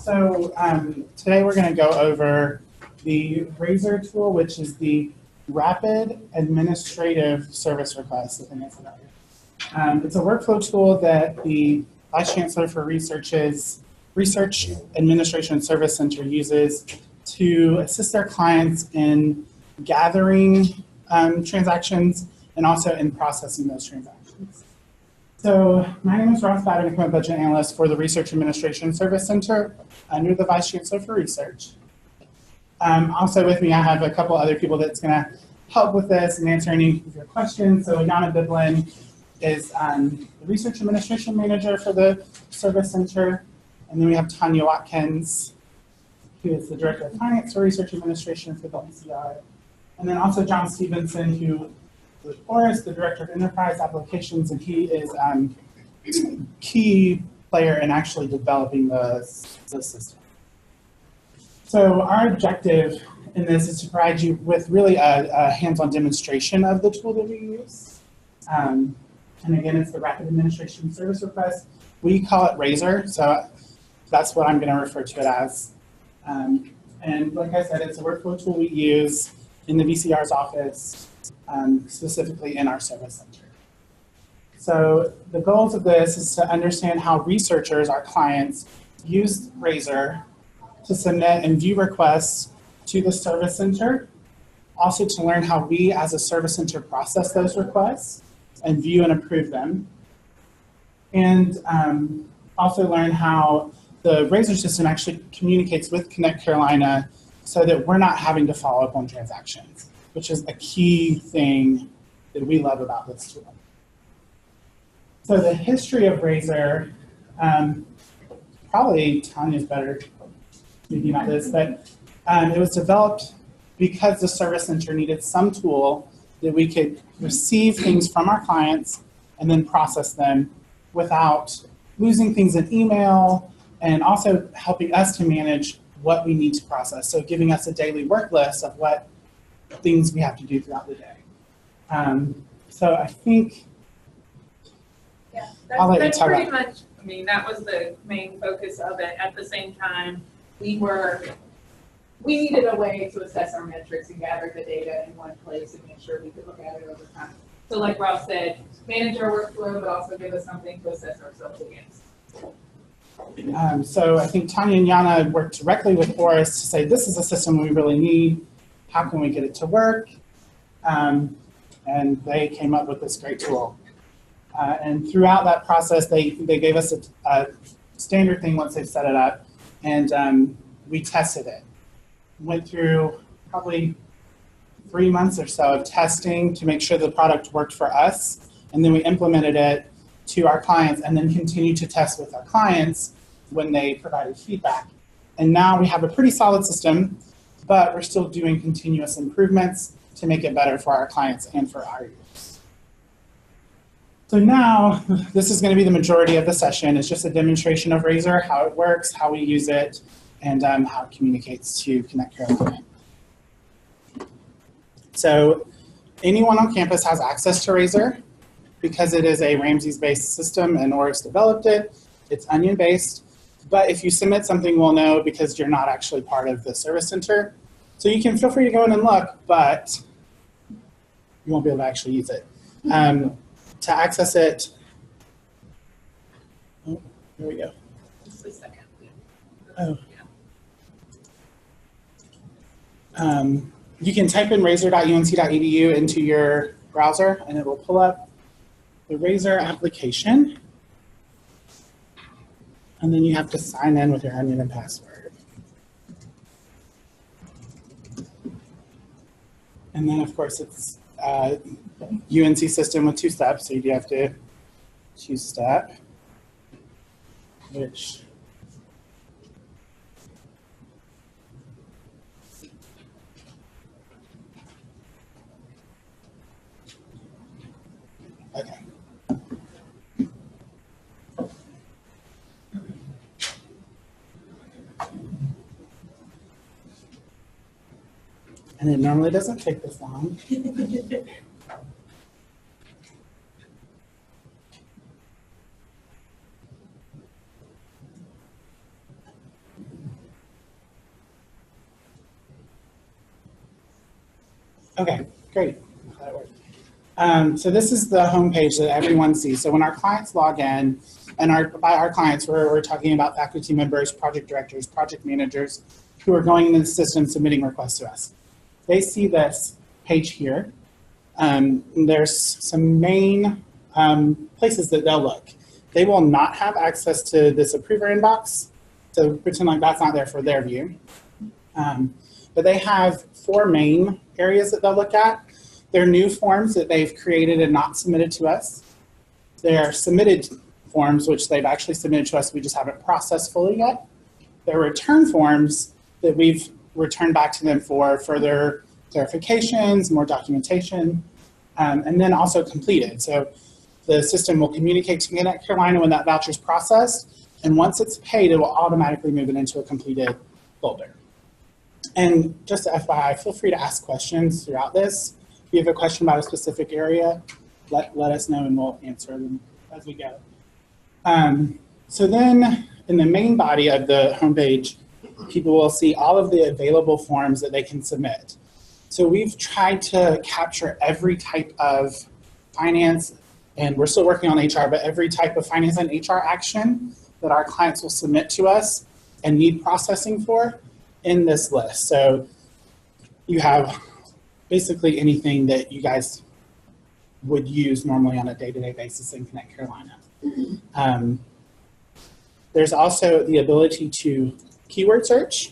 So today we're going to go over the RASR tool, which is the Rapid Administrative Service Request. I think that's about it. It's a workflow tool that the Vice Chancellor for Research's Research Administration Service Center uses to assist their clients in gathering transactions and also in processing those transactions. So my name is Ross Batten, I'm a budget analyst for the Research Administration Service Center under the Vice Chancellor for Research. Also with me, I have a couple other people that's going to help with this and answer any of your questions. So Yana Biblin is the Research Administration Manager for the Service Center. And then we have Tanya Watkins, who is the Director of Finance for Research Administration for the VCR. And then also John Stevenson, who with Forrest, the Director of Enterprise Applications, and he is a key player in actually developing the system. So our objective in this is to provide you with really a hands-on demonstration of the tool that we use. And again, it's the Rapid Administration Service Request. We call it RASR, so that's what I'm going to refer to it as. And like I said, it's a workflow tool we use in the VCR's office, specifically in our service center. So the goals of this is to understand how researchers, our clients, use RASR to submit and view requests to the service center. Also to learn how we as a service center process those requests and view and approve them. And also learn how the RASR system actually communicates with Connect Carolina so that we're not having to follow up on transactions, which is a key thing that we love about this tool. So the history of RASR, probably Tanya's better speaking about this, but it was developed because the service center needed some tool that we could receive things from our clients and then process them without losing things in email, and also helping us to manage what we need to process. So giving us a daily work list of what things we have to do throughout the day. So I think, yeah, that's pretty much, I mean, that was the main focus of it. At the same time, we needed a way to assess our metrics and gather the data in one place and make sure we could look at it over time. So like Ross said, manage our workflow, but also give us something to assess ourselves against. So I think Tanya and Yana worked directly with Forrest to say, this is a system we really need. How can we get it to work? And they came up with this great tool. And throughout that process, they gave us a standard thing once they've set it up. And we tested it. Went through probably 3 months or so of testing to make sure the product worked for us. And then we implemented it to our clients and then continued to test with our clients when they provided feedback. And now we have a pretty solid system, but we're still doing continuous improvements to make it better for our clients and for our use. So now, this is going to be the majority of the session. It's just a demonstration of RASR, how it works, how we use it, and how it communicates to Connect Carolina. So anyone on campus has access to RASR because it is a Ramses-based system and Oris developed it. It's Onion-based. But if you submit something, we'll know because you're not actually part of the service center. So you can feel free to go in and look, but you won't be able to actually use it. To access it, oh, here we go. Just a second. Oh. You can type in rasr.unc.edu into your browser, and it will pull up the RASR application. And then you have to sign in with your Onion and password. And then, of course, it's UNC system with 2 steps, so you do have to choose step, which okay. And it normally doesn't take this long. Okay, great. That worked. So this is the homepage that everyone sees. So when our clients log in, and by our clients, we're talking about faculty members, project directors, project managers who are going into the system submitting requests to us. They see this page here. There's some main places that they'll look. They will not have access to this approver inbox, so pretend like that's not there for their view. But they have 4 main areas that they'll look at. They're new forms that they've created and not submitted to us. They're submitted forms, which they've actually submitted to us, we just haven't processed fully yet. They're return forms that we've returned back to them for further clarifications, more documentation, and then also completed. So the system will communicate to Connect Carolina when that voucher is processed, and once it's paid, it will automatically move it into a completed folder. And just FYI, feel free to ask questions throughout this. If you have a question about a specific area, let us know and we'll answer them as we go. So then in the main body of the homepage, people will see all of the available forms that they can submit. So we've tried to capture every type of finance, and we're still working on HR, but every type of finance and HR action that our clients will submit to us and need processing for in this list. So you have basically anything that you guys would use normally on a day-to-day basis in Connect Carolina. There's also the ability to keyword search.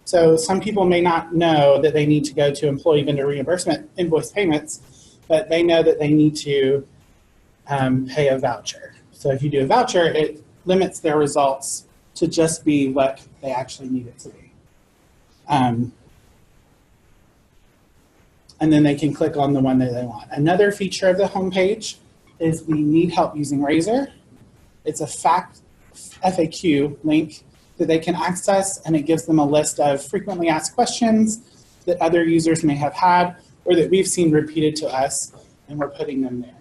So some people may not know that they need to go to employee vendor reimbursement invoice payments, but they know that they need to pay a voucher. So if you do a voucher, it limits their results to just be what they actually need it to be. And then they can click on the one that they want. Another feature of the homepage is the need help using RASR. It's a FAQ link that they can access, and it gives them a list of frequently asked questions that other users may have had or that we've seen repeated to us, and we're putting them there.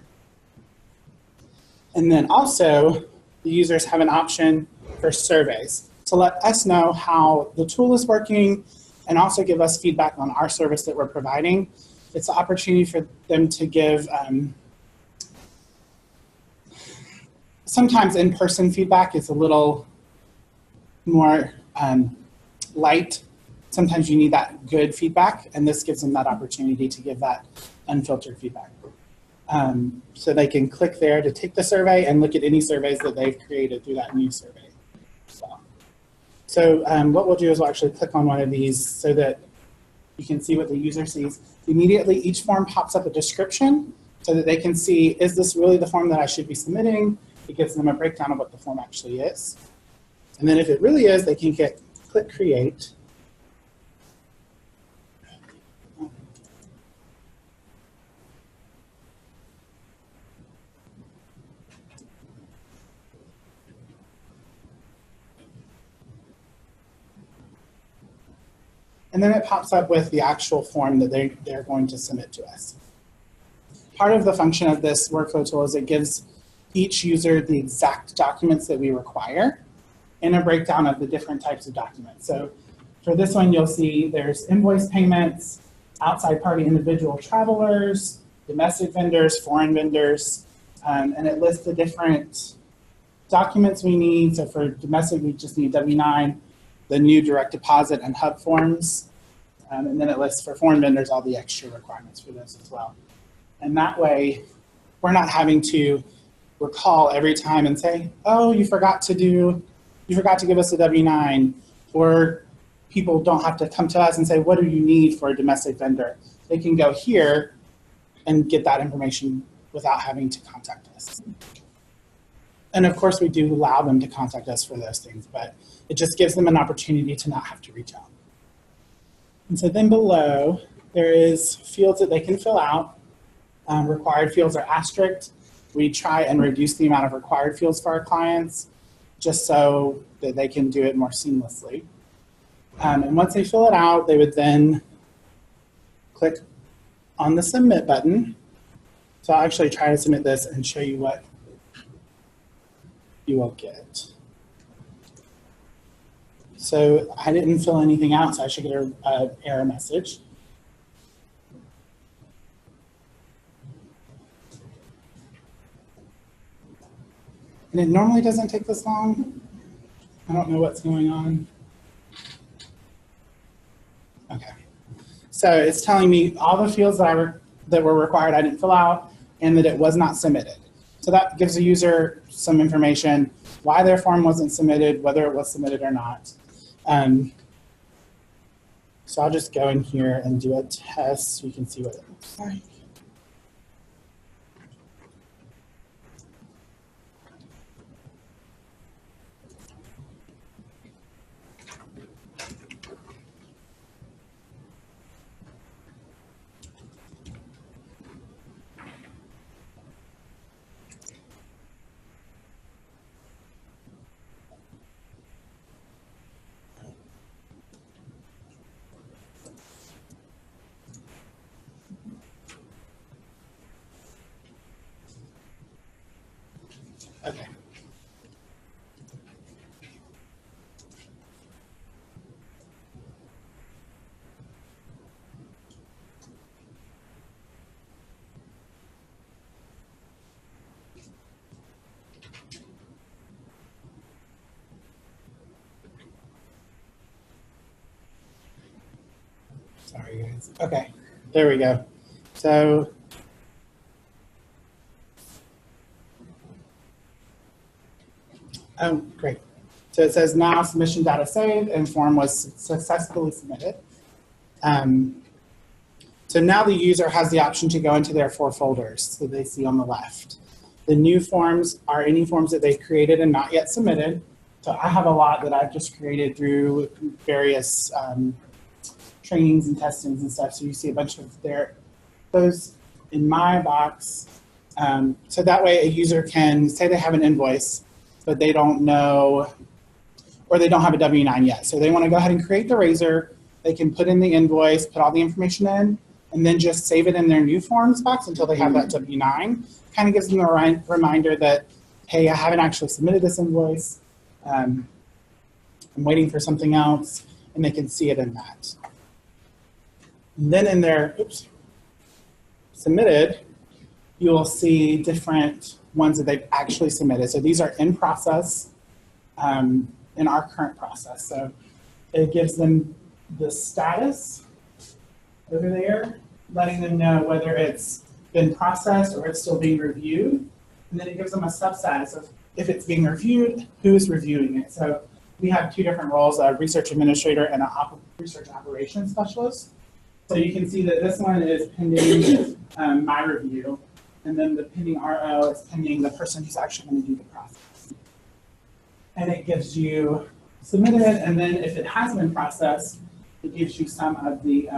And then also, the users have an option for surveys to let us know how the tool is working and also give us feedback on our service that we're providing. It's an opportunity for them to give sometimes in-person feedback is a little more light. Sometimes you need that good feedback, and this gives them that opportunity to give that unfiltered feedback. So they can click there to take the survey and look at any surveys that they've created through that new survey. So what we'll do is we'll actually click on one of these so that you can see what the user sees. Immediately, each form pops up a description so that they can see, is this really the form that I should be submitting? It gives them a breakdown of what the form actually is. And then if it really is, they can click Create. And then it pops up with the actual form that they're going to submit to us. Part of the function of this workflow tool is it gives each user the exact documents that we require and a breakdown of the different types of documents. So for this one, you'll see there's invoice payments, outside party individual travelers, domestic vendors, foreign vendors, and it lists the different documents we need. So for domestic, we just need W-9, the new direct deposit and hub forms. And then it lists for foreign vendors all the extra requirements for those as well. And that way, we're not having to recall every time and say, oh, you forgot to give us a W-9, or people don't have to come to us and say, what do you need for a domestic vendor? They can go here and get that information without having to contact us. And of course, we do allow them to contact us for those things, but it just gives them an opportunity to not have to reach out. And so then below, there is fields that they can fill out. Required fields are asterisked. We try and reduce the amount of required fields for our clients just so that they can do it more seamlessly. And once they fill it out, they would then click on the Submit button. So I'll actually try to submit this and show you what you will get. So I didn't fill anything out, so I should get an error message. And it normally doesn't take this long. I don't know what's going on. Okay. So it's telling me all the fields that were required I didn't fill out and that it was not submitted. So that gives the user some information, why their form wasn't submitted, whether it was submitted or not. So I'll just go in here and do a test so you can see what it looks like. Okay. Sorry, guys. Okay, there we go. So oh, great. So it says now submission data saved and form was successfully submitted. So now the user has the option to go into their 4 folders that they see on the left. The new forms are any forms that they created and not yet submitted. So I have a lot that I've just created through various trainings and testings and stuff. So you see a bunch of those in my box. So that way a user can say they have an invoice, but they don't know, or they don't have a W-9 yet. So they want to go ahead and create the RASR. They can put in the invoice, put all the information in, and then just save it in their new forms box until they have that W-9. Kind of gives them a reminder that, hey, I haven't actually submitted this invoice. I'm waiting for something else, and they can see it in that. And then in their, submitted, you will see different ones that they've actually submitted. So these are in process in our current process. So it gives them the status over there, letting them know whether it's been processed or it's still being reviewed. And then it gives them a substatus of if it's being reviewed, who's reviewing it. So we have 2 different roles, a research administrator and a research operations specialist. So you can see that this one is pending my review, and then the pending RO is pending the person who's actually going to do the process. And it gives you submitted, and then if it has been processed, it gives you some of the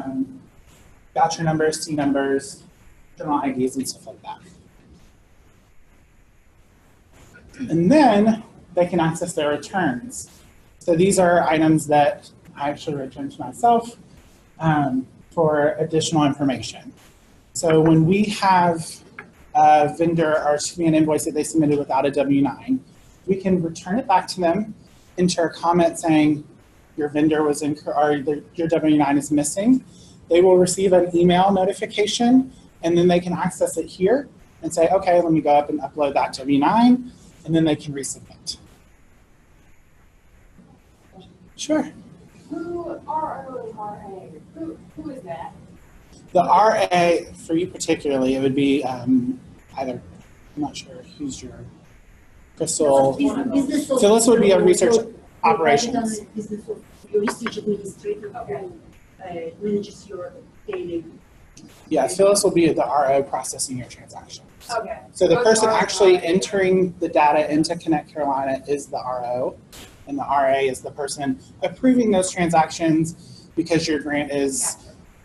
voucher numbers, C numbers, journal IDs, and stuff like that. And then they can access their returns. So these are items that I actually returned to myself for additional information. So when we have a vendor, or excuse me, an invoice that they submitted without a W-9, we can return it back to them, enter a comment saying your vendor was or your W-9 is missing. They will receive an email notification, and then they can access it here and say, okay, let me go up and upload that W-9, and then they can resubmit. Sure. Who, RO and RA, who is that? The RA, for you particularly, it would be either, I'm not sure who's your Crystal. Phyllis would be a research operations. Your research administrator who manages your daily. Yeah, Phyllis will be the RO processing your transactions. Okay. So the person actually entering the data into Connect Carolina is the RO, and the RA is the person approving those transactions because your grant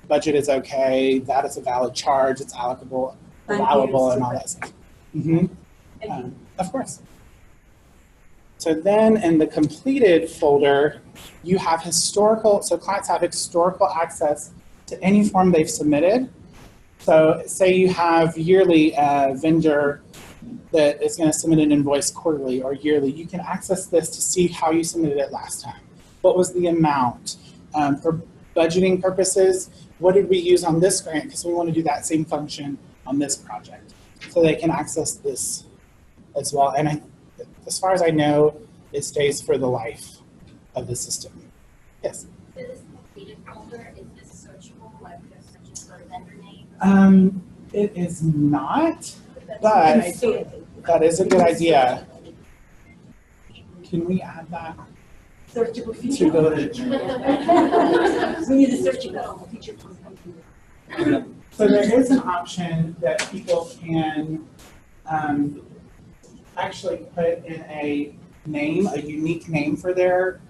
budget is okay, that is a valid charge, it's allowable, and all that stuff. Of course. So then in the completed folder, you have historical, so clients have historical access to any form they've submitted. So say you have yearly vendor that is going to submit an invoice quarterly or yearly, you can access this to see how you submitted it last time. What was the amount? For budgeting purposes, what did we use on this grant? Because we want to do that same function on this project. So they can access this as well. And as far as I know, it stays for the life of the system. Yes? For this completed folder, is this searchable, like just searching for a vendor name? It is not, That's but a good idea. that is a good idea. Can we add that Searchable to feature. go to? We need a searchable feature. So there is an option that people can actually put in a name, a unique name for their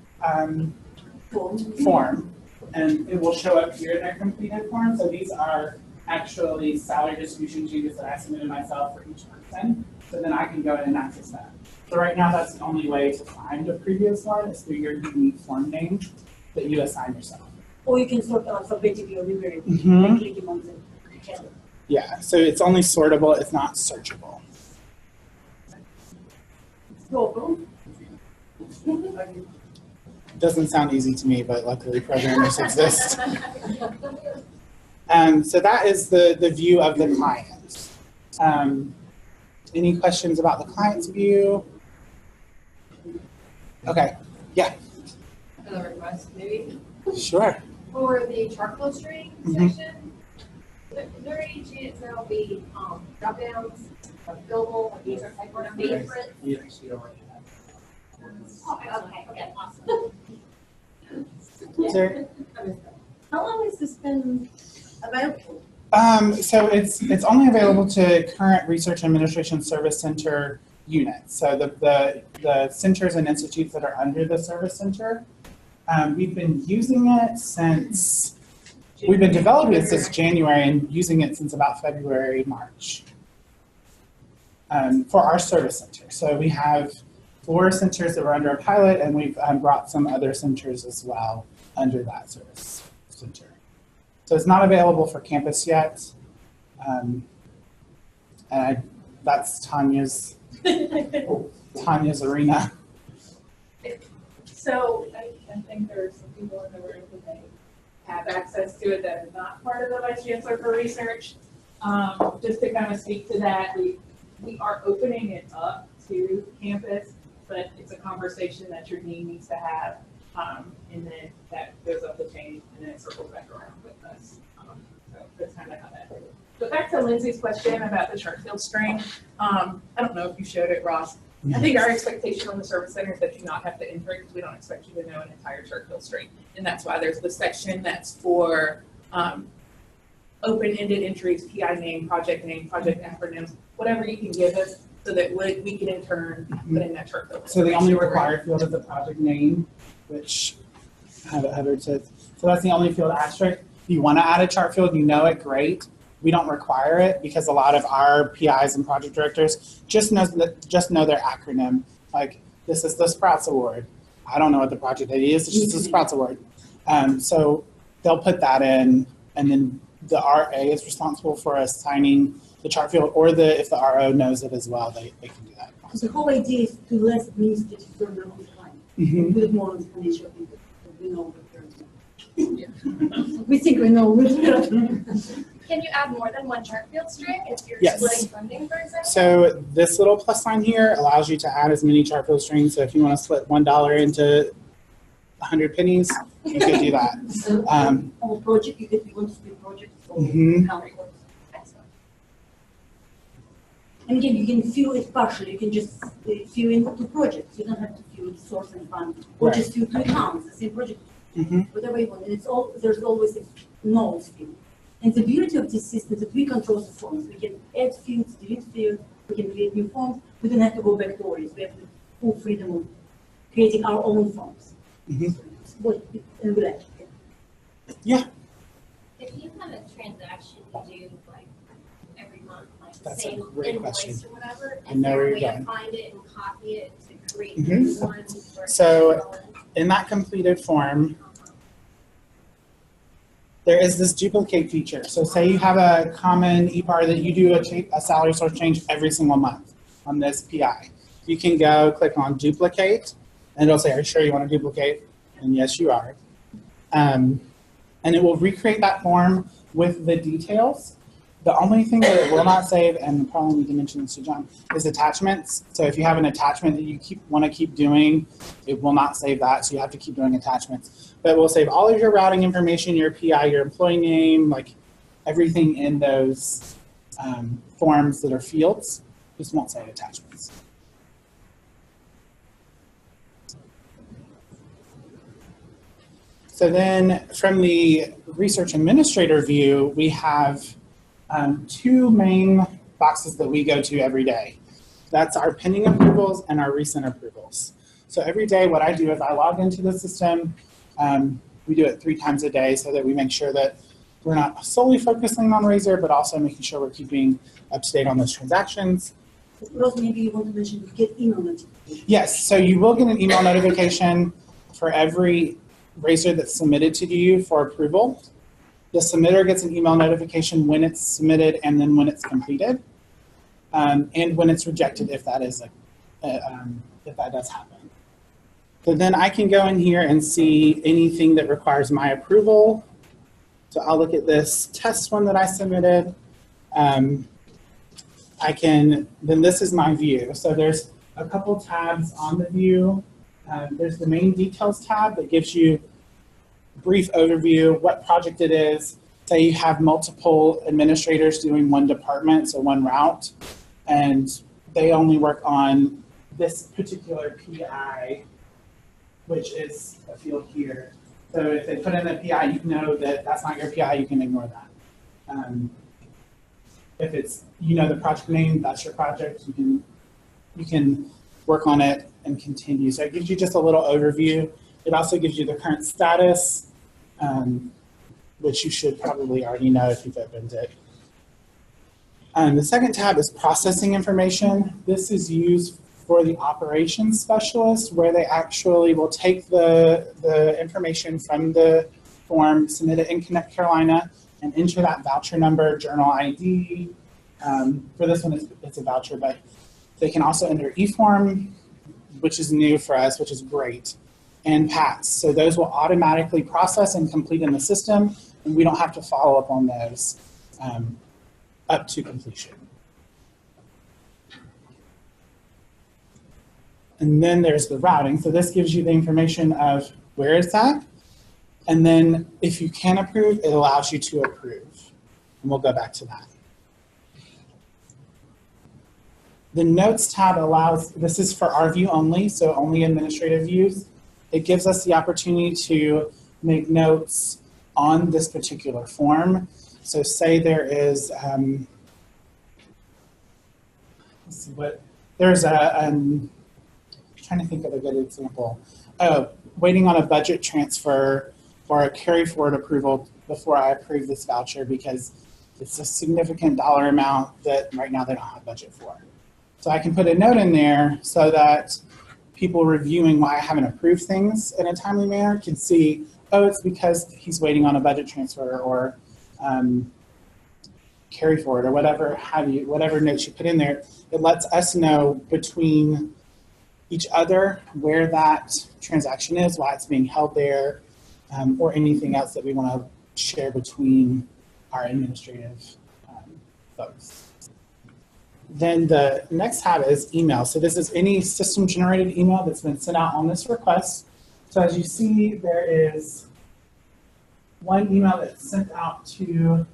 form, and it will show up here in their completed form. So these are actually salary distribution changes that I submitted myself for each person. So then I can go in and access that. So right now, that's the only way to find a previous one is through your unique form name that you assign yourself. Or you can sort alphabetically or numerically Mhm. by clicking on the header. Yeah, so it's only sortable, it's not searchable. Global. Doesn't sound easy to me, but luckily programmers exist. So that is the view of the client. Any questions about the client's view? Okay, yeah, Another request, maybe, sure. for the Chartfield String Mhm. section. Is there any chance there'll be drop downs, billable, like user type or favorite? Okay, awesome. Sure. How long has this been available? So it's only available to current Research Administration Service Center units. So the centers and institutes that are under the Service Center, we've been using it since, we've been developing it since January and using it since about February, March for our Service Center. So we have 4 centers that were under a pilot, and we've brought some other centers as well under that Service Center. So it's not available for campus yet. That's Tanya's arena. So I think there's some people in the room who may have access to it that is not part of the Vice Chancellor for Research. Just to kind of speak to that, we are opening it up to campus, but it's a conversation that your dean needs to have. And then that goes up the chain and then it circles back around with us. So that's kind of how that is. But back to Lindsay's question about the Chartfield string. I don't know if you showed it, Ross. I think our expectation on the service center is that you not have to enter it because we don't expect you to know an entire Chartfield string. And that's why there's the section that's for open-ended entries, PI name, project acronyms, whatever you can give us so that we can in turn put in that Chartfield. So the only required field is the project name, which I have it headed to. So that's the only field asterisk. If you want to add a chart field, you know it, great. We don't require it because a lot of our PIs and project directors just know their acronym. Like, this is the Sprouts Award. I don't know what the project ID is, it's just the Sprouts Award. So they'll put that in, and then the RA is responsible for assigning the chart field, or if the RO knows it as well, they can do that. The whole idea is to less administrative burden on the client. Mhm. Put more on the financial people. We know what they're doing. We think we know what they're doing. Can you add more than one Chartfield string if you're Yes. splitting funding, for example? So this little plus sign here allows you to add as many Chartfield strings. So if you want to split $1 into 100 pennies, you can do that. All project, you want to split projects or Mhm. count. And again, you can fill it partially. You can just fill in 2 projects. You don't have to fill the source and fund, or Right. just fill 2 accounts, the same project, Mhm. whatever you want. And there's always a null field. And the beauty of this system is that we control the forms. We can add fields, delete fields, we can create new forms. We don't have to go back to ORIS. We have the full freedom of creating our own forms. Mhm. And we like it. Yeah, If you have a transaction you do like every month, like the That's a same great question. invoice or whatever, I is know there where a you're way going. to find it and copy it to create Mhm. new ones? or So- fill in? in that completed form, there is this duplicate feature. So say you have a common EPAR that you do a salary source change every single month on this PI. You can go click on duplicate, and it'll say, are you sure you want to duplicate? And yes, you are. And it will recreate that form with the details. The only thing that it will not save, and probably need to mention this to John, is attachments. So if you have an attachment that you want to keep doing, it will not save that, so you have to keep doing attachments. But it will save all of your routing information, your PI, your employee name, like everything in those forms that are fields. Just won't save attachments. So then from the research administrator view, we have two main boxes that we go to every day. That's our pending approvals and our recent approvals. So every day what I do is I log into the system. We do it 3 times a day so that we make sure that we're not solely focusing on RASR, but also making sure we're keeping up to date on those transactions. Rose, maybe you want to mention you get email notifications. Yes, so you will get an email notification for every RASR that's submitted to you for approval. The submitter gets an email notification when it's submitted and then when it's completed, and when it's rejected if that is if that does happen. So then I can go in here and see anything that requires my approval. So I'll look at this test one that I submitted. Then this is my view. So there's a couple tabs on the view. There's the main details tab that gives you a brief overview, what project it is. Say you have multiple administrators doing one department, so one route, and they only work on this particular PI, which is a field here. So if they put in a PI, you know that that's not your PI, you can ignore that. If it's, you know, the project name, that's your project, you can work on it and continue. So it gives you just a little overview. It also gives you the current status, which you should probably already know if you've opened it. The second tab is processing information. This is used for the operations specialist, where they actually will take the information from the form, submit it in Connect Carolina, and enter that voucher number, journal ID. For this one, it's a voucher, but they can also enter eForm, which is new for us, which is great, and PATS. So those will automatically process and complete in the system, and we don't have to follow up on those up to completion. And then there's the routing. So this gives you the information of where it's at. And then if you can approve, it allows you to approve. And we'll go back to that. The notes tab allows, this is for our view only, so only administrative views. It gives us the opportunity to make notes on this particular form. So say there is, let's see what, there's I'm trying to think of a good example. Oh, waiting on a budget transfer or a carry forward approval before I approve this voucher because it's a significant dollar amount that right now they don't have budget for. So I can put a note in there so that people reviewing why I haven't approved things in a timely manner can see, oh, it's because he's waiting on a budget transfer or carry forward or whatever whatever notes you put in there. It lets us know between each other where that transaction is, why it's being held there, or anything else that we want to share between our administrative folks. Then the next tab is email. So this is any system-generated email that's been sent out on this request. So as you see, there is one email that's sent out to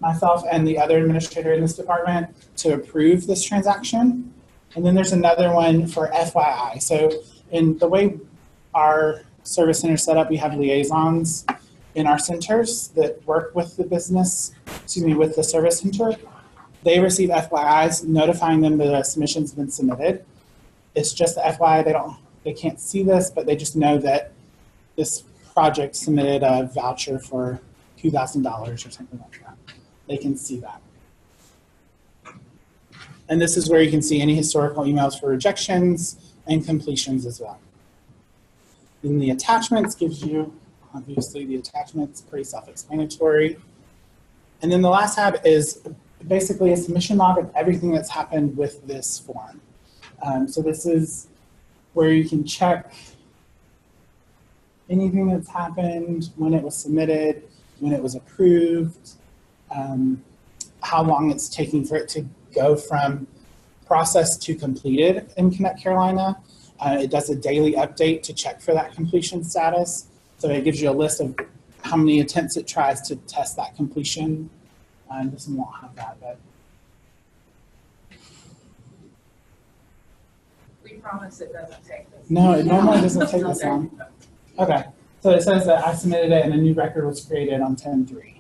myself and the other administrator in this department to approve this transaction. And then there's another one for FYI. So in the way our service center is set up, we have liaisons in our centers that work with the business, with the service center. They receive FYIs notifying them that a submission's been submitted. It's just the FYI, they can't see this, but they just know that this project submitted a voucher for $2,000 or something like that. They can see that. And this is where you can see any historical emails for rejections and completions as well. Then the attachments gives you, obviously the attachments, pretty self-explanatory. And then the last tab is basically a submission log of everything that's happened with this form. So this is where you can check anything that's happened, when it was submitted, when it was approved, how long it's taking for it to go from process to completed in Connect Carolina. It does a daily update to check for that completion status. So it gives you a list of how many attempts it tries to test that completion. This one won't have that, but. We promise it doesn't take this. No, it normally doesn't take this long. Okay, so it says that I submitted it and a new record was created on 10/3.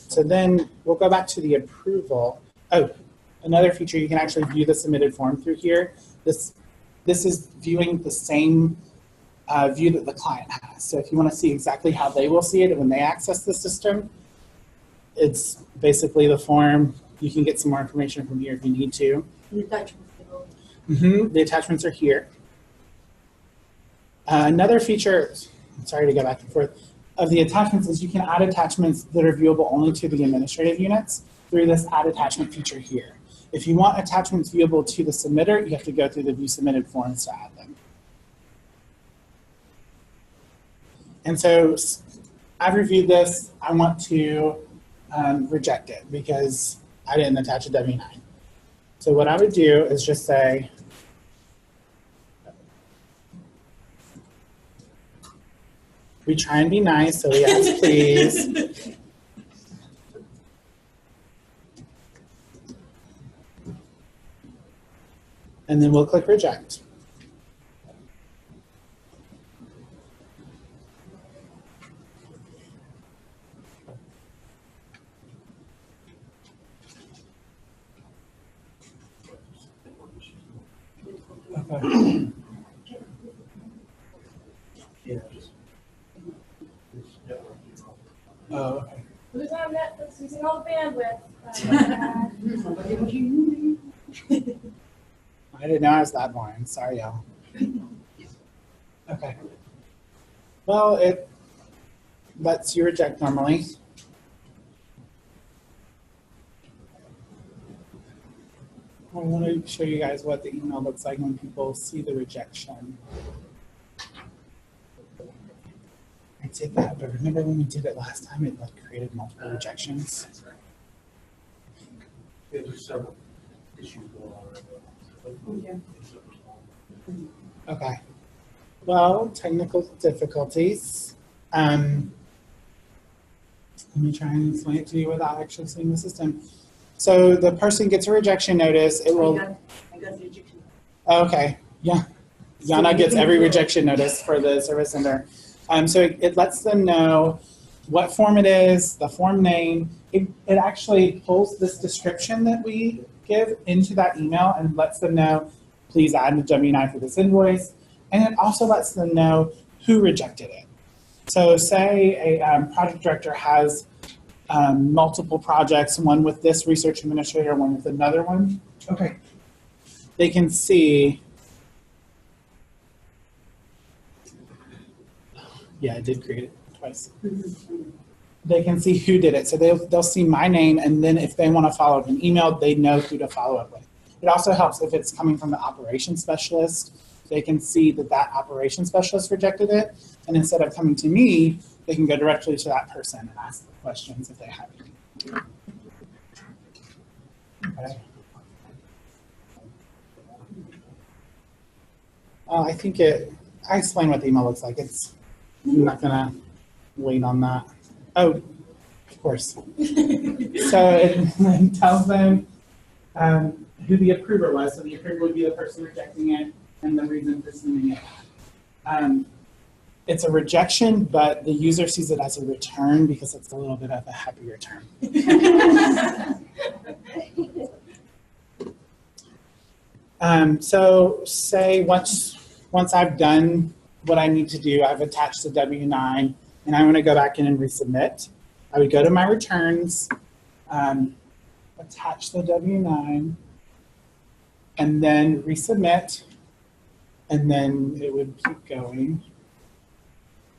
So then we'll go back to the approval. Oh, another feature, you can actually view the submitted form through here. This is viewing the same view that the client has. So if you want to see exactly how they will see it when they access the system, it's basically the form. You can get some more information from here if you need to. The attachments. The attachments are here. Another feature, sorry to go back and forth, of the attachments is you can add attachments that are viewable only to the administrative units through this add attachment feature here. If you want attachments viewable to the submitter, you have to go through the view submitted forms to add them. And so I've reviewed this. I want to reject it because I didn't attach a W-9. So what I would do is just say, we try and be nice, so we ask please. And then we'll click reject. Okay. Oh, okay. Who's on Netflix using all the bandwidth? I didn't know I was that boring. Sorry, y'all. Okay. Well, it lets you reject normally. I want to show you guys what the email looks like when people see the rejection. I did that, but remember when we did it last time, it like created multiple rejections? That's right. Yeah, there's several issues going on right now. Okay. Well, technical difficulties. Let me try and explain it to you without actually seeing the system. So the person gets a rejection notice. It will. I got the rejection. Okay. Yeah. Yana gets every rejection notice for the service center. So it lets them know what form it is, the form name. It actually pulls this description that we give into that email and lets them know, please add a W-9 for this invoice. And it also lets them know who rejected it. So say a project director has multiple projects, one with this research administrator, one with another one. Okay. They can see. Yeah, I did create it twice. They can see who did it. So they'll see my name, and then if they want to follow up an email, they know who to follow up with. It also helps if it's coming from the operations specialist. They can see that that operations specialist rejected it, and instead of coming to me, they can go directly to that person and ask the questions if they have any. Okay. I think I explained what the email looks like. I'm not gonna wait on that. Oh, of course. So it tells them who the approver was. So the approver would be the person rejecting it and the reason for sending it. It's a rejection, but the user sees it as a return because it's a little bit of a happy return. So say once I've done what I need to do, I've attached the W-9, and I want to go back in and resubmit. I would go to my returns, attach the W-9, and then resubmit, and then it would keep going.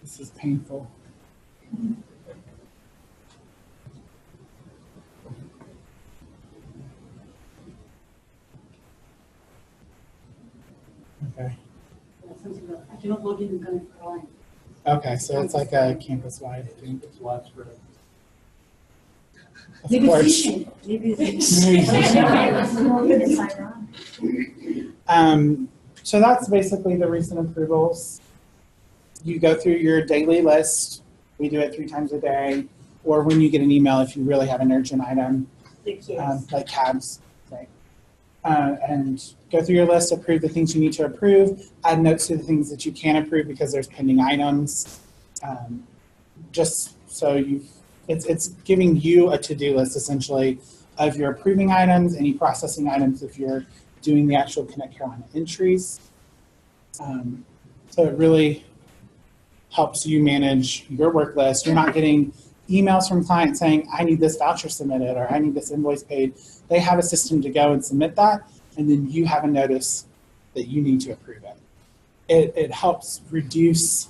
This is painful. Okay. I cannot log in and connect online. Okay, so it's like a campus-wide thing. It's widespread. Of Maybe course. fishing, maybe. So that's basically the recent approvals. You go through your daily list. We do it 3 times a day, or when you get an email if you really have an urgent item, like cabs, right? And go through your list, approve the things you need to approve, add notes to the things that you can approve because there's pending items. Just so it's giving you a to-do list essentially of your approving items, any processing items if you're doing the actual Connect Carolina entries. So it really helps you manage your work list. You're not getting emails from clients saying, I need this voucher submitted or I need this invoice paid. They have a system to go and submit that, and then you have a notice that you need to approve it. It helps reduce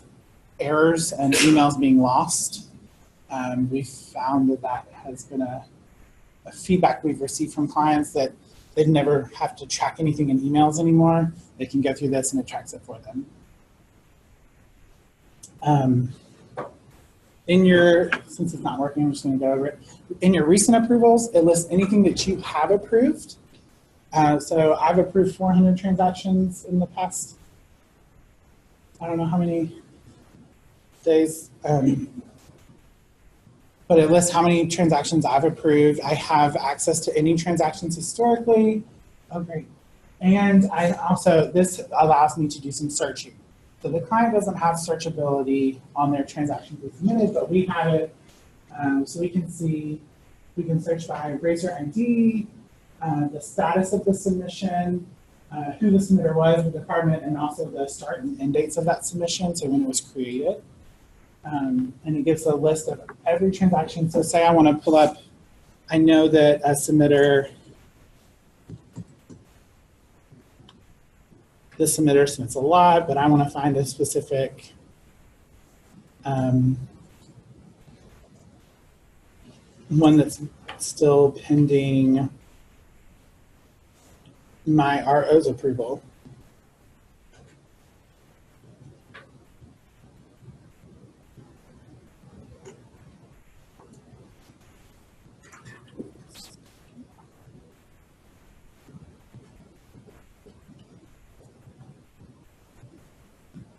errors and emails being lost. We've found that has been a feedback we've received from clients that they never have to track anything in emails anymore. They can go through this and it tracks it for them. Since it's not working, I'm just going to go over it. In your recent approvals, it lists anything that you have approved. So I've approved 400 transactions in the past, I don't know how many days, but it lists how many transactions I've approved. I have access to any transactions historically. Oh, great. And this allows me to do some searching. So the client doesn't have searchability on their transactions we submitted, but we have it. So we can search by RASR ID, the status of the submission, who the submitter was, the department, and also the start and end dates of that submission, so when it was created. And it gives a list of every transaction. So say I want to pull up, I know that a submitter, the submitter submits a lot, but I want to find a specific one that's still pending my RO's approval.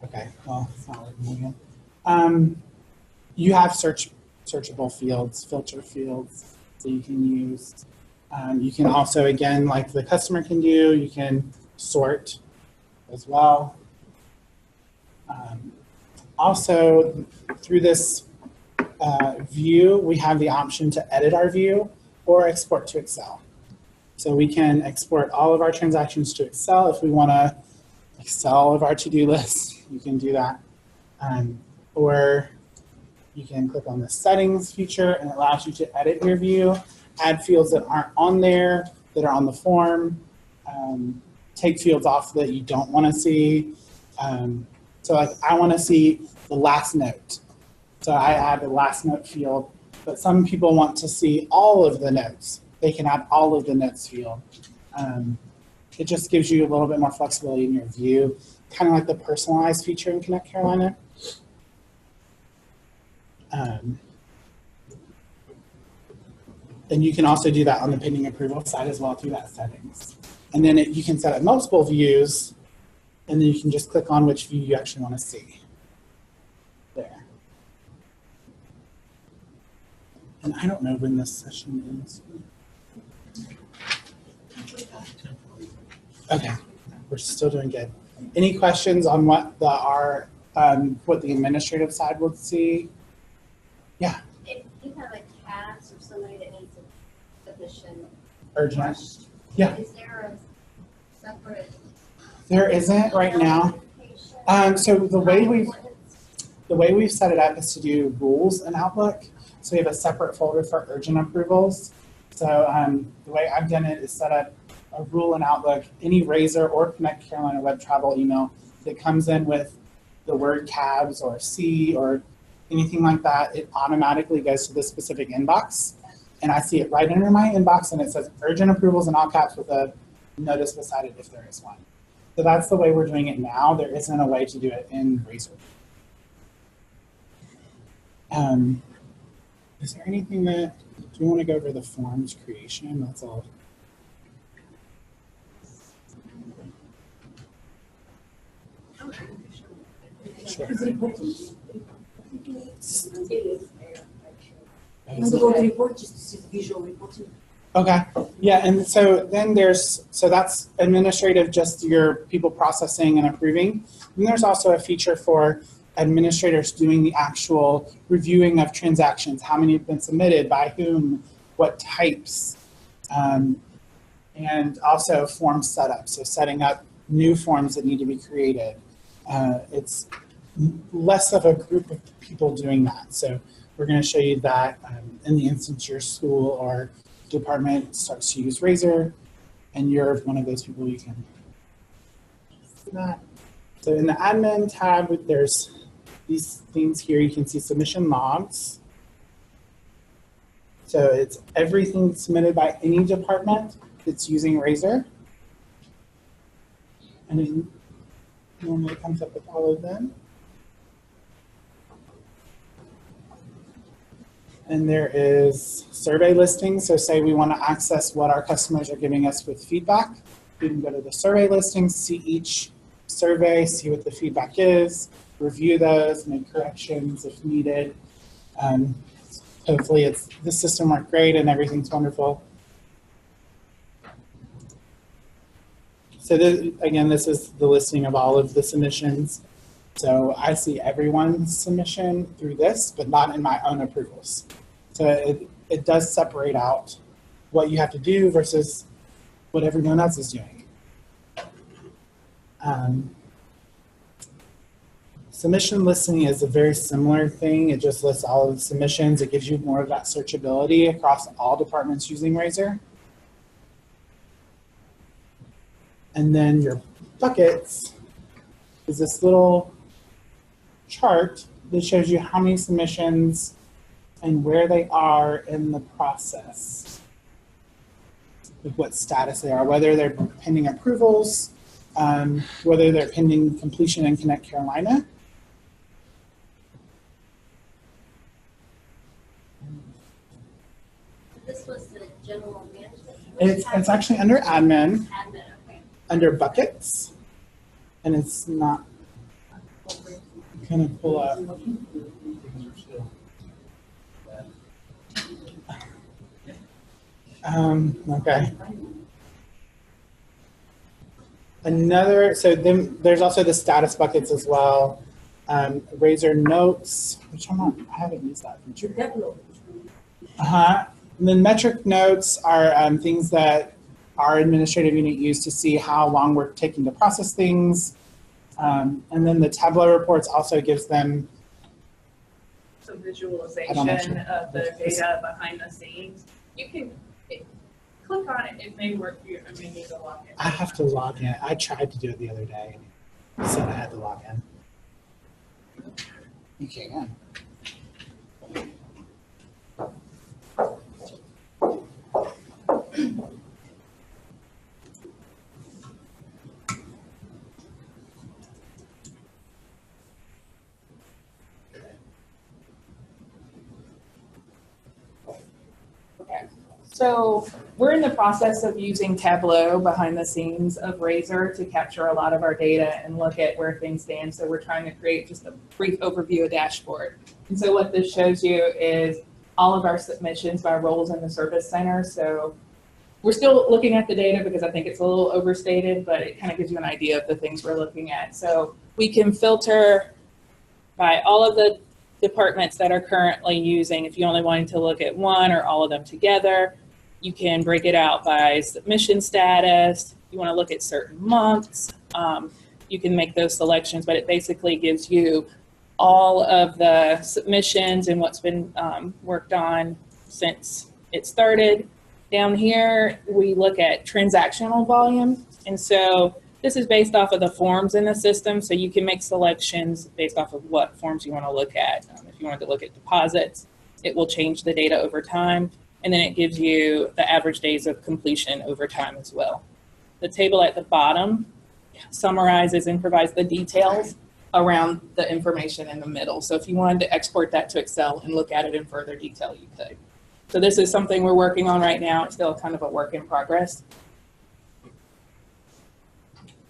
Okay, well, it's not working again. You have searchable fields, filter fields that you can use. You can also, again, like the customer can do, you can sort as well. Also, through this view, we have the option to edit our view or export to Excel. So we can export all of our transactions to Excel if we want to Excel all of our to-do lists. You can do that. Or you can click on the settings feature and it allows you to edit your view, add fields that aren't on there, that are on the form, take fields off that you don't want to see. So like I want to see the last note. So I add the last note field, but some people want to see all of the notes. They can add all of the notes field. It just gives you a little bit more flexibility in your view, kind of like the personalized feature in Connect Carolina. And you can also do that on the pending approval side as well through that settings. And then you can set up multiple views, and then you can just click on which view you actually want to see. There. And I don't know when this session ends. Okay, we're still doing good. Any questions on what the administrative side would see? Yeah. If you have a CAS or somebody that needs a submission Urgent. Yeah. is there a separate? There isn't right now. So the way we've set it up is to do rules in Outlook. So we have a separate folder for urgent approvals. So the way I've done it is set up a rule in Outlook. Any RASR or Connect Carolina web travel email that comes in with the word cabs or C or anything like that, it automatically goes to this specific inbox. And I see it right under my inbox and it says urgent approvals in all caps with a notice beside it if there is one. So that's the way we're doing it now. There isn't a way to do it in RASR. Is there anything that Do you want to go over the forms creation? That's all. Sure. It's reporting. And so go to report just to see the visual reporting. Okay, yeah, and so then so that's administrative, just your people processing and approving. And there's also a feature for administrators doing the actual reviewing of transactions, how many have been submitted, by whom, what types, and also form setup, so setting up new forms that need to be created. It's less of a group of people doing that. So we're going to show you that in the instance your school or department starts to use RASR, and you're one of those people, you can see that. So in the admin tab, there's these things here. You can see submission logs. So it's everything submitted by any department that's using RASR. And it normally comes up with all of them. And there is survey listings. So say we want to access what our customers are giving us with feedback. We can go to the survey listings, see each survey, see what the feedback is, review those, make corrections if needed. Hopefully the system worked great and everything's wonderful. So again, this is the listing of all of the submissions. So I see everyone's submission through this, but not in my own approvals. So it does separate out what you have to do versus what everyone else is doing. Submission listing is a very similar thing. It just lists all of the submissions. It gives you more of that searchability across all departments using RASR. And then your buckets is this little chart that shows you how many submissions and where they are in the process, with what status they are, whether they're pending approvals, whether they're pending completion in Connect Carolina. This was the general management. It's actually under admin, Admin, okay. under buckets, and it's not going to pull up. Okay. So then there's also the status buckets as well. RASR notes, which I haven't used that feature. Tableau. And then metric notes are things that our administrative unit use to see how long we're taking to process things. And then the Tableau reports also gives them Some visualization of the data behind the scenes. You can click on it. It may work for you. I may need to log in. I have to log in. I tried to do it the other day. It said I had to log in. You can. So we're in the process of using Tableau behind the scenes of RASR to capture a lot of our data and look at where things stand. So we're trying to create just a brief overview of dashboard. And so what this shows you is all of our submissions by roles in the service center. So we're still looking at the data because I think it's a little overstated, but it kind of gives you an idea of the things we're looking at. So we can filter by all of the departments that are currently using. If you only wanted to look at one or all of them together, you can break it out by submission status. You want to look at certain months. You can make those selections, but it basically gives you all of the submissions and what's been worked on since it started. Down here, we look at transactional volume. And so this is based off of the forms in the system. So you can make selections based off of what forms you want to look at. If you wanted to look at deposits, it will change the data over time. And then it gives you the average days of completion over time as well. The table at the bottom summarizes and provides the details around the information in the middle. So if you wanted to export that to Excel and look at it in further detail, you could. So this is something we're working on right now. It's still kind of a work in progress.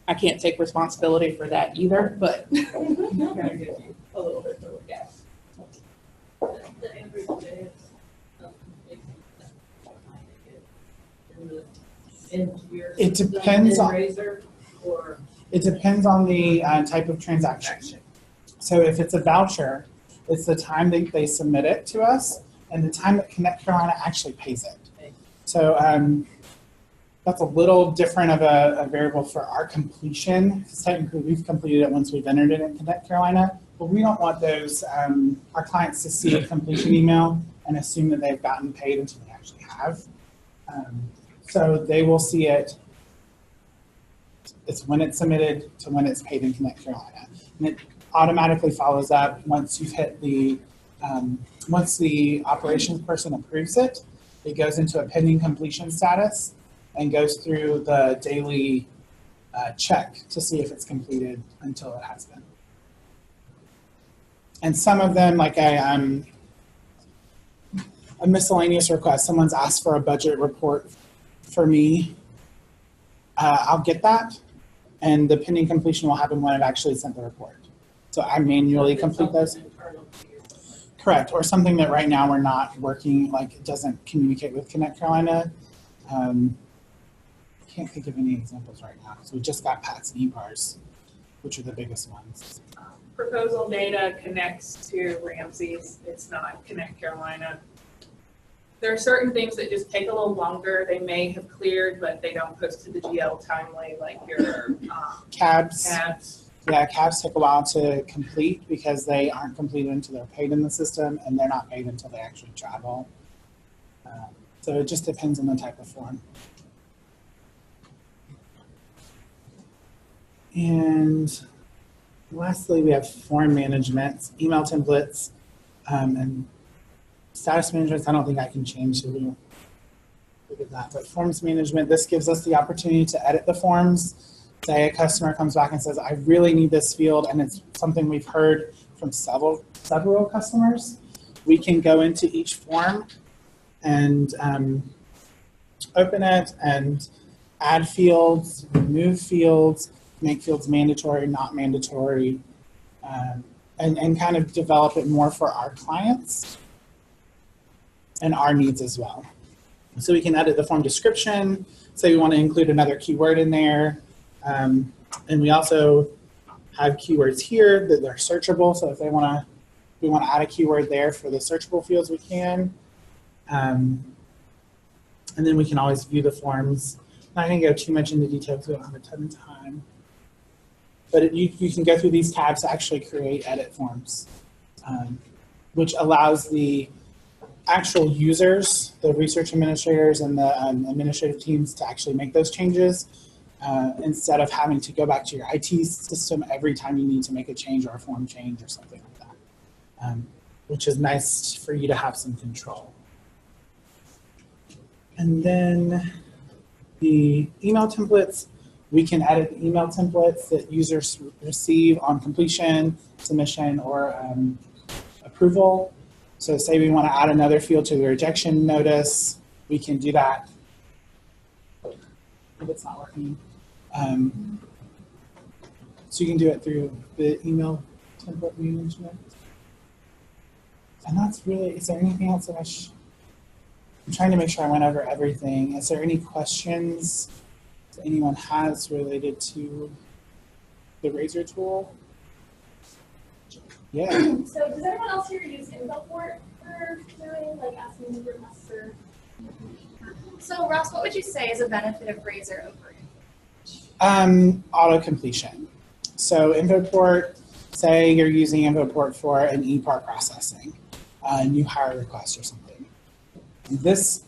I can't take responsibility for that either, but I'm going to give you a little bit to look at. The average day of It depends on- Razor or It depends on the type of transaction. So if it's a voucher, it's the time they submit it to us and the time that Connect Carolina actually pays it. So that's a little different of a variable for our completion, because technically we've completed it once we've entered it in Connect Carolina, but we don't want those, our clients to see a completion email and assume that they've gotten paid until they actually have. So they will see it, it's when it's submitted to when it's paid in Connect Carolina. And it automatically follows up once you've hit the, once the operations person approves it, it goes into a pending completion status and goes through the daily check to see if it's completed until it has been. And some of them, like a miscellaneous request, someone's asked for a budget report for me, I'll get that, and the pending completion will happen when I've actually sent the report. So I manually complete those. Correct, or something that right now we're not working, like it doesn't communicate with Connect Carolina. Can't think of any examples right now because we just got PATs and EPARs, which are the biggest ones. Proposal data connects to Ramsey's. It's not Connect Carolina. There are certain things that just take a little longer. They may have cleared, but they don't post to the GL timely, like your Cabs. cabs. Yeah, cabs take a while to complete because they aren't completed until they're paid in the system, and they're not paid until they actually travel. So it just depends on the type of form. And lastly, we have form management, email templates, and status management. I don't think I can change, so we don't look at that. But forms management, this gives us the opportunity to edit the forms. Say a customer comes back and says, I really need this field, and it's something we've heard from several customers. We can go into each form and open it and add fields, remove fields, make fields mandatory, not mandatory, and kind of develop it more for our clients and our needs as well. So we can edit the form description, say we want to include another keyword in there, and we also have keywords here that are searchable, so if we want to add a keyword there for the searchable fields, we can. And then we can always view the forms. I'm not going to go too much into detail because we don't have a ton of time. But you can go through these tabs to actually create edit forms, which allows the actual users, the research administrators and the administrative teams to actually make those changes instead of having to go back to your IT system every time you need to make a change or a form change or something like that, which is nice for you to have some control. And then the email templates, we can edit email templates that users receive on completion, submission, or approval. So say we want to add another field to the rejection notice, we can do that. If it's not working. So you can do it through the email template management. And that's really, is there anything else that I'm trying to make sure I went over everything. Is there any questions that anyone has related to the RASR tool? Yeah. So does everyone else here use InfoPort for doing like asking requests or? So Ross, what would you say is a benefit of RASR over? Auto completion. So InfoPort, say you're using InfoPort for an EPAR processing, new hire request or something. This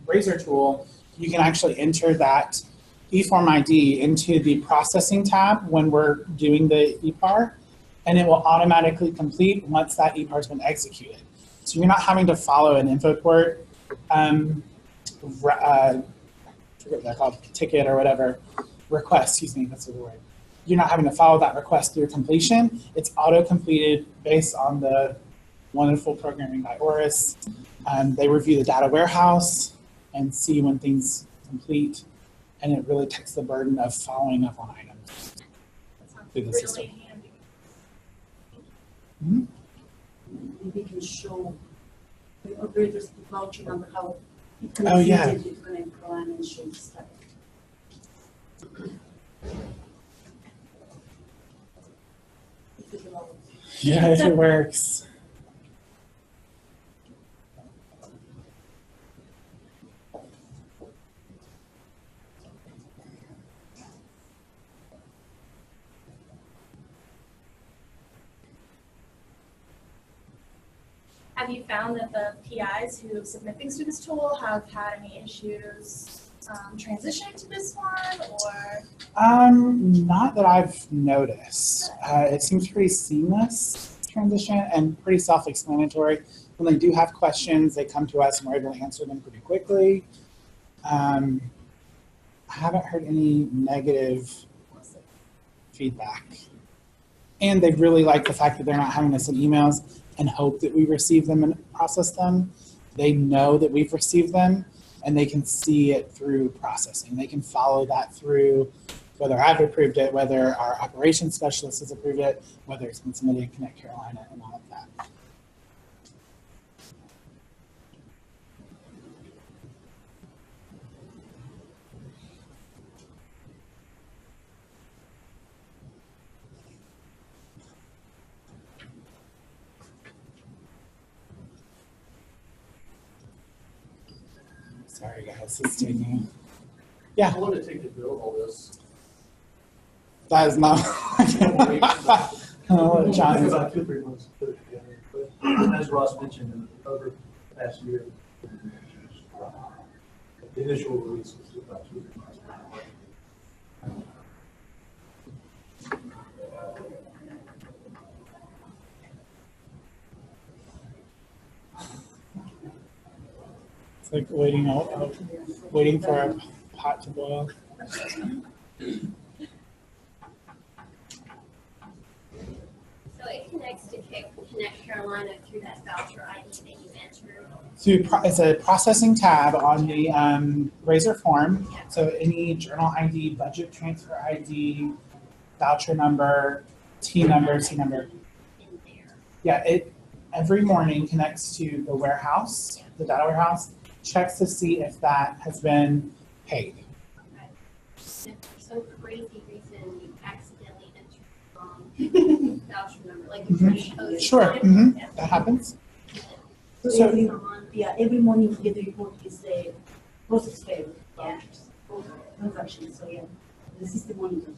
RASR tool, you can actually enter that eForm ID into the processing tab when we're doing the EPAR, and it will automatically complete once that EPAR has been executed. So you're not having to follow an InfoPort, I forget what they're called, ticket or whatever, request, excuse me, that's the word. You're not having to follow that request through completion. It's auto-completed based on the wonderful programming by Oris. They review the data warehouse and see when things complete, and it really takes the burden of following up on items through the system. Really handy. Mhm. Maybe you can show the operators the voucher number, how it Oh, yeah. connects with the plan and show the stuff. If it allows. Yeah, if it works. Have you found that the PIs who submit things to this tool have had any issues transitioning to this one, or? Not that I've noticed. It seems pretty seamless transition and pretty self-explanatory. When they do have questions, they come to us and we're able to answer them pretty quickly. I haven't heard any negative feedback. And they really like the fact that they're not having to send emails and hope that we receive them and process them. They know that we've received them and they can see it through processing. They can follow that through whether I've approved it, whether our operations specialist has approved it, whether it's been submitted to Connect Carolina and all of that. Sorry guys, it's taking. Yeah. I want to take the bill of all this. That is not. Oh, It's John. about 2-3 months to put it together. But as Ross mentioned, over the past year, the initial release was about 2-3 months. It's like waiting for a pot to boil. So it connects to Connect Carolina through that voucher ID that you entered. It's a processing tab on the RASR form. So any journal ID, budget transfer ID, voucher number, T number. In there. Yeah, it every morning connects to the warehouse, the data warehouse, checks to see if that has been paid. If for some crazy reason you accidentally entered the wrong voucher number, like the fresh code. Sure, that happens. So So- every morning you get the report, is a process failed. Yeah. Transaction, so yeah, the system monitors.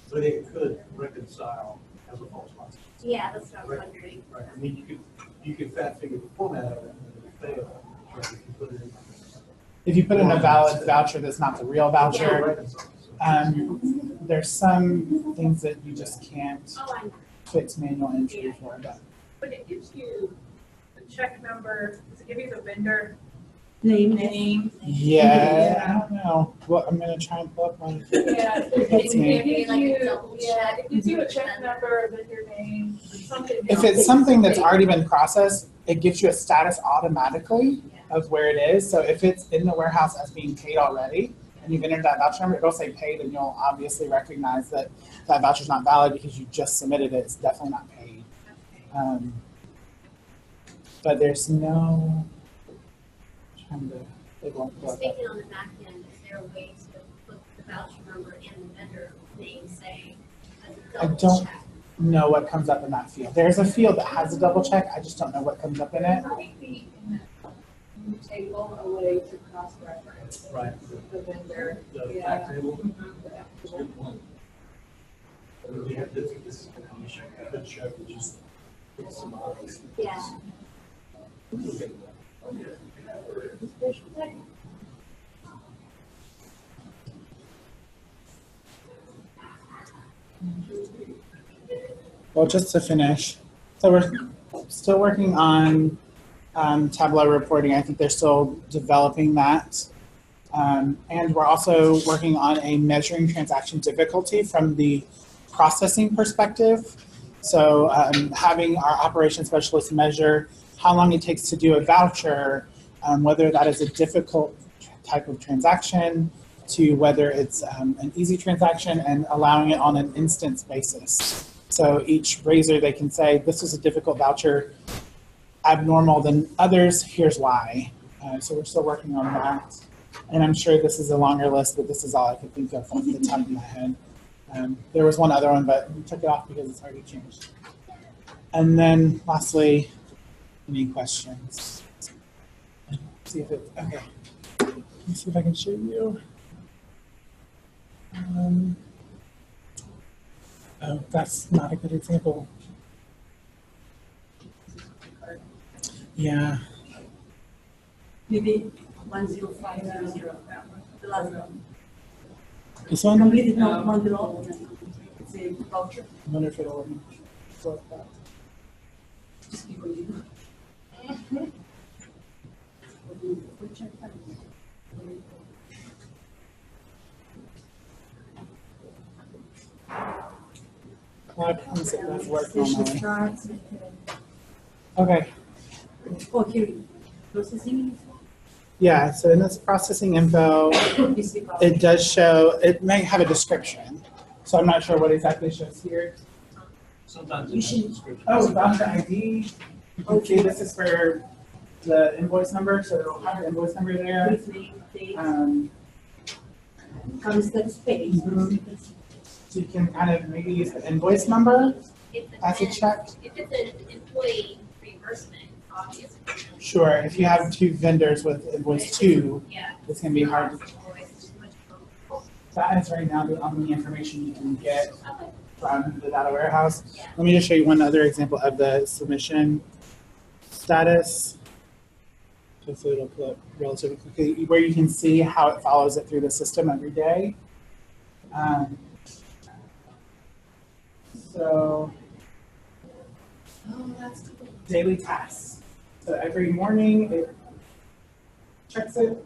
So they could reconcile as a false positive. Yeah, that's what I was wondering. Right. I mean, you could fat figure the format of it and then it fail. Right. If you put it in. If you put in a valid voucher that's not the real voucher, Reconcile. there's some things that you just can't Oh, I know. fix manual entry for. But it gives you the check number, does it give you the vendor Name. name? Yeah, I don't know. Well, I'm gonna try and pull up one. Yeah, That's me. it gives Like a you, double yeah, check. it gives you a check number, vendor name, something. If it's something that's already been processed, it gives you a status automatically of where it is. So if it's in the warehouse as being paid already, and you've entered that voucher number, it'll say paid, and you'll obviously recognize that that voucher's not valid because you just submitted it. It's definitely not paid. But there's no. It won't I pull was up. thinking on the back end, is there a way to put the voucher number and the vendor name, say, as a I double don't check? know what comes up in that field. There's a field that has a double check. I just don't know what comes up in it. Might be in the table a way to cross-reference Right. the vendor. The Yeah. fact table. That's a good point. We have this is an issue. I could show you just. Some obvious. Yeah. Well, just to finish, so we're still working on Tableau reporting. I think they're still developing that. And we're also working on a measuring transaction difficulty from the processing perspective. So having our operations specialist measure how long it takes to do a voucher, whether that is a difficult type of transaction to whether it's an easy transaction, and allowing it on an instance basis. So each raiser, they can say, this is a difficult voucher, abnormal than others, here's why. So we're still working on that. And I'm sure this is a longer list, but this is all I could think of off the top of my head. There was one other one, but we took it off because it's already changed. And then lastly, any questions? See if it, okay. Let me see if I can show you. Oh, that's not a good example. Yeah. Maybe 10500, the last one. This one? Completed not one below. It's a voucher. I wonder if it'll let me sort that. Just people you. I promise it does work Session normally. starts. Okay. Oh, here, processing. Yeah, so in this processing info, it does show, it may have a description. So I'm not sure what exactly shows here. Sometimes You it's a should- description. Oh, voucher ID. You can see this is for the invoice number, so it'll have the invoice number there. Briefly, date, Um, comes that space. so you can kind of maybe use the invoice number If as a it's check. if it's an employee reimbursement, obviously. Sure, if you have two vendors with invoice 2, Yeah. it's gonna be hard to. Invoice, too much of That is right now the only information you can get a- Okay. from the data warehouse. Let me just show you one other example of the submission status. Just so it'll pull up relatively quickly, where you can see how it follows it through the system every day. So Oh, that's cool. daily tasks. So every morning it checks it,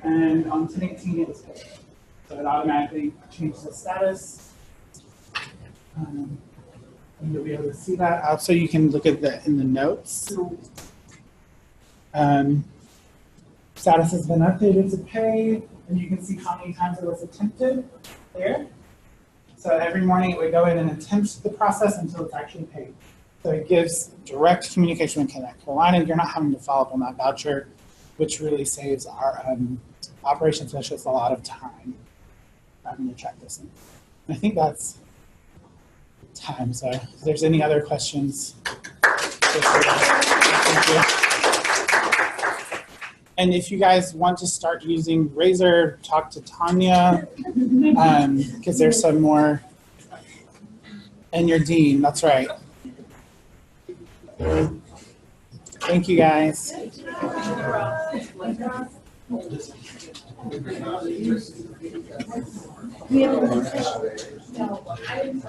and on 10/18 it was paid. So it automatically changes the status. And you'll be able to see that. Also, you can look at the in the notes. Status has been updated to pay, and you can see how many times it was attempted there. So every morning it would go in and attempt the process until it's actually paid. So it gives direct communication with Connect Carolina. You're not having to follow up on that voucher, which really saves our operations specialists a lot of time having to track this. I think that's time. So if there's any other questions. Thank you. And if you guys want to start using RASR, talk to Tanya, because there's some more. And your dean, that's right. Thank you, guys. We have a discussion.